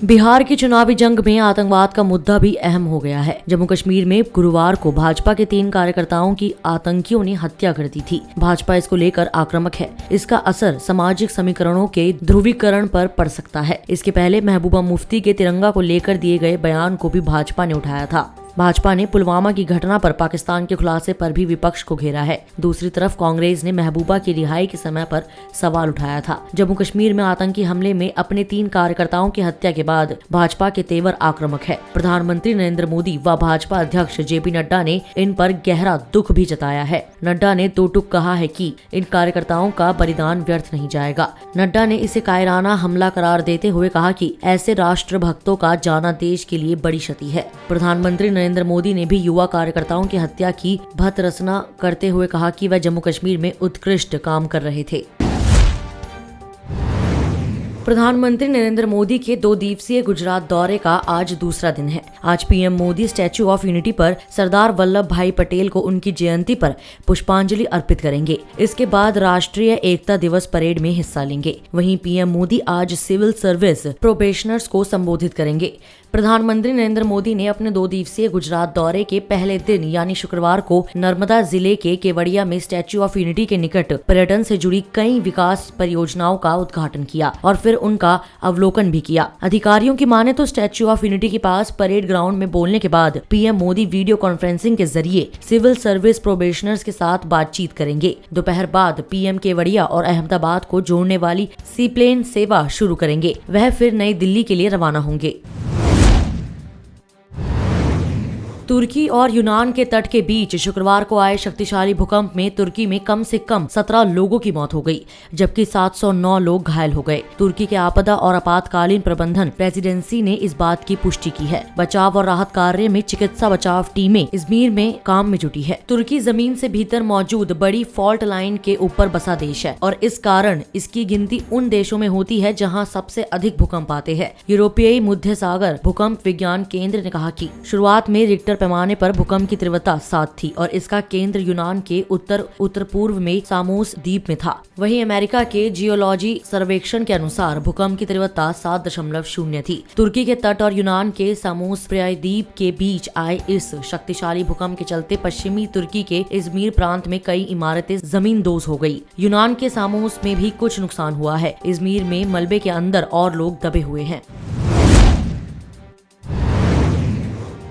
बिहार की चुनावी जंग में आतंकवाद का मुद्दा भी अहम हो गया है। जम्मू कश्मीर में गुरुवार को भाजपा के 3 कार्यकर्ताओं की आतंकियों ने हत्या कर दी थी। भाजपा इसको लेकर आक्रामक है। इसका असर सामाजिक समीकरणों के ध्रुवीकरण पर पड़ सकता है। इसके पहले महबूबा मुफ्ती के तिरंगा को लेकर दिए गए बयान को भी भाजपा ने उठाया था। भाजपा ने पुलवामा की घटना पर पाकिस्तान के खुलासे पर भी विपक्ष को घेरा है। दूसरी तरफ कांग्रेस ने महबूबा की रिहाई के समय पर सवाल उठाया था। जम्मू कश्मीर में आतंकी हमले में अपने 3 कार्यकर्ताओं की हत्या के बाद भाजपा के तेवर आक्रामक है। प्रधानमंत्री नरेंद्र मोदी व भाजपा अध्यक्ष जेपी नड्डा ने इन पर गहरा दुख भी जताया है। नड्डा ने दो टूक कहा है कि इन कार्यकर्ताओं का बलिदान व्यर्थ नहीं जाएगा। नड्डा ने इसे कायराना हमला करार देते हुए कहा कि ऐसे राष्ट्र भक्तों का जाना देश के लिए बड़ी क्षति है। प्रधानमंत्री नरेंद्र मोदी ने भी युवा कार्यकर्ताओं की हत्या की भर्त्सना करते हुए कहा कि वह जम्मू कश्मीर में उत्कृष्ट काम कर रहे थे। प्रधानमंत्री नरेंद्र मोदी के 2 दिवसीय गुजरात दौरे का आज दूसरा दिन है। आज PM Modi statue of unity पर सरदार वल्लभ भाई पटेल को उनकी जयंती पर पुष्पांजलि अर्पित करेंगे। इसके बाद राष्ट्रीय एकता दिवस परेड में हिस्सा लेंगे। वहीं पीएम मोदी आज सिविल सर्विस प्रोबेशनर्स को संबोधित करेंगे। प्रधानमंत्री नरेंद्र मोदी ने अपने 2 दिवसीय गुजरात दौरे के पहले दिन यानी शुक्रवार को नर्मदा जिले के केवड़िया में स्टैच्यू ऑफ यूनिटी के निकट पर्यटन से जुड़ी कई विकास परियोजनाओं का उद्घाटन किया और फिर उनका अवलोकन भी किया। अधिकारियों की माने तो स्टैच्यू ऑफ यूनिटी के पास परेड ग्राउंड में बोलने के बाद पीएम मोदी वीडियो कॉन्फ्रेंसिंग के जरिए सिविल सर्विस प्रोबेशनर्स के साथ बातचीत करेंगे। दोपहर बाद पीएम केवड़िया और अहमदाबाद को जोड़ने वाली सी प्लेन सेवा शुरू करेंगे। वह फिर नई दिल्ली के लिए रवाना होंगे। तुर्की और यूनान के तट के बीच शुक्रवार को आए शक्तिशाली भूकंप में तुर्की में कम से कम 17 लोगों की मौत हो गई, जबकि 709 लोग घायल हो गए। तुर्की के आपदा और आपातकालीन प्रबंधन प्रेसिडेंसी ने इस बात की पुष्टि की है। बचाव और राहत कार्य में चिकित्सा बचाव टीमें इज़मिर में काम में जुटी है। तुर्की जमीन से भीतर मौजूद बड़ी फॉल्ट लाइन के ऊपर बसा देश है और इस कारण इसकी गिनती उन देशों में होती है जहाँ सबसे अधिक भूकंप आते हैं। यूरोपीय मध्य सागर भूकंप विज्ञान केंद्र ने कहा कि शुरुआत में रिक्टर पैमाने पर भूकंप की तीव्रता 7 थी और इसका केंद्र यूनान के उत्तर पूर्व में सामोस द्वीप में था। वहीं अमेरिका के जियोलॉजी सर्वेक्षण के अनुसार भूकंप की तीव्रता 7.0 थी। तुर्की के तट और यूनान के सामोस प्रायद्वीप के बीच आए इस शक्तिशाली भूकंप के चलते पश्चिमी तुर्की के इज़मिर प्रांत में कई इमारतें जमींदोज हो गई। यूनान के सामोस में भी कुछ नुकसान हुआ है। इज़मिर में मलबे के अंदर और लोग दबे हुए हैं।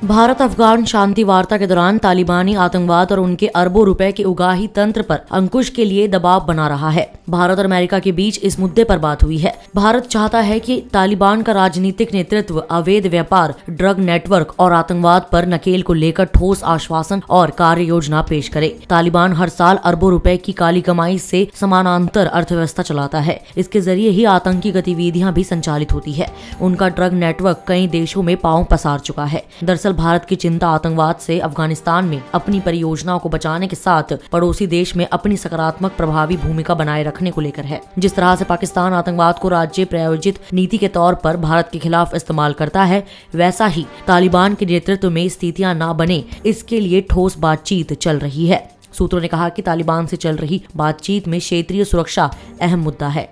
भारत अफगान शांति वार्ता के दौरान तालिबानी आतंकवाद और उनके अरबों रुपए के उगाही तंत्र पर अंकुश के लिए दबाव बना रहा है। भारत और अमेरिका के बीच इस मुद्दे पर बात हुई है। भारत चाहता है कि तालिबान का राजनीतिक नेतृत्व अवैध व्यापार, ड्रग नेटवर्क और आतंकवाद पर नकेल को लेकर ठोस आश्वासन और कार्य योजना पेश करे। तालिबान हर साल अरबों रुपए की काली कमाई से समानांतर अर्थव्यवस्था चलाता है। इसके जरिए ही आतंकी गतिविधियां भी संचालित होती है। उनका ड्रग नेटवर्क कई देशों में पांव पसार चुका है। दरअसल भारत की चिंता आतंकवाद से अफगानिस्तान में अपनी परियोजनाओं को बचाने के साथ पड़ोसी देश में अपनी सकारात्मक प्रभावी भूमिका बनाए रखने को लेकर है। जिस तरह से पाकिस्तान आतंकवाद को राज्य प्रायोजित नीति के तौर पर भारत के खिलाफ इस्तेमाल करता है, वैसा ही तालिबान के नेतृत्व में स्थितियां न बने इसके लिए ठोस बातचीत चल रही है। सूत्रों ने कहा कि तालिबान से चल रही बातचीत में क्षेत्रीय सुरक्षा अहम मुद्दा है।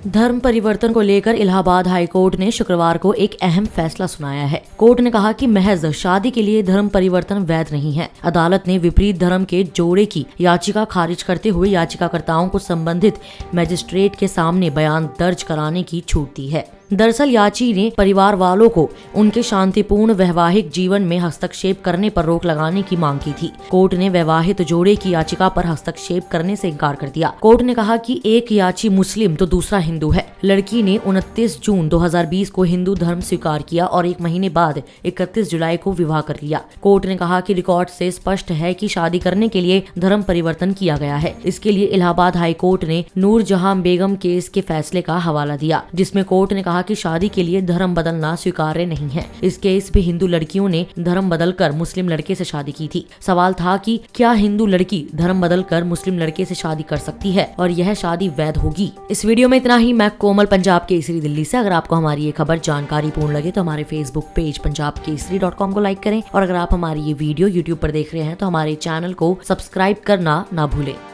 धर्म परिवर्तन को लेकर इलाहाबाद हाईकोर्ट ने शुक्रवार को एक अहम फैसला सुनाया है। कोर्ट ने कहा कि महज शादी के लिए धर्म परिवर्तन वैध नहीं है। अदालत ने विपरीत धर्म के जोड़े की याचिका खारिज करते हुए याचिकाकर्ताओं को संबंधित मजिस्ट्रेट के सामने बयान दर्ज कराने की छूट दी है। दरअसल याची ने परिवार वालों को उनके शांतिपूर्ण वैवाहिक जीवन में हस्तक्षेप करने पर रोक लगाने की मांग की थी। कोर्ट ने वैवाहित जोड़े की याचिका पर हस्तक्षेप करने से इनकार कर दिया। कोर्ट ने कहा कि एक याची मुस्लिम तो दूसरा हिंदू है। लड़की ने 29 जून 2020 को हिंदू धर्म स्वीकार किया और 1 महीने बाद 31 जुलाई को विवाह कर लिया। कोर्ट ने कहा कि रिकॉर्ड से स्पष्ट है कि शादी करने के लिए धर्म परिवर्तन किया गया है। इसके लिए इलाहाबाद हाईकोर्ट ने नूरजहां बेगम केस के फैसले का हवाला दिया, जिसमें कोर्ट ने कहा कि शादी के लिए धर्म बदलना स्वीकार्य नहीं है। इस केस में हिंदू लड़कियों ने धर्म बदलकर मुस्लिम लड़के से शादी की थी। सवाल था कि क्या हिंदू लड़की धर्म बदलकर मुस्लिम लड़के से शादी कर सकती है और यह शादी वैध होगी। इस वीडियो में इतना ही। मैं कोमल, पंजाब केसरी दिल्ली से। अगर आपको हमारी ये खबर जानकारी पूर्ण लगे तो हमारे फेसबुक पेज punjabkesari.com को लाइक करें और अगर आप हमारी ये वीडियो यूट्यूब पर देख रहे हैं तो हमारे चैनल को सब्सक्राइब करना ना भूलें।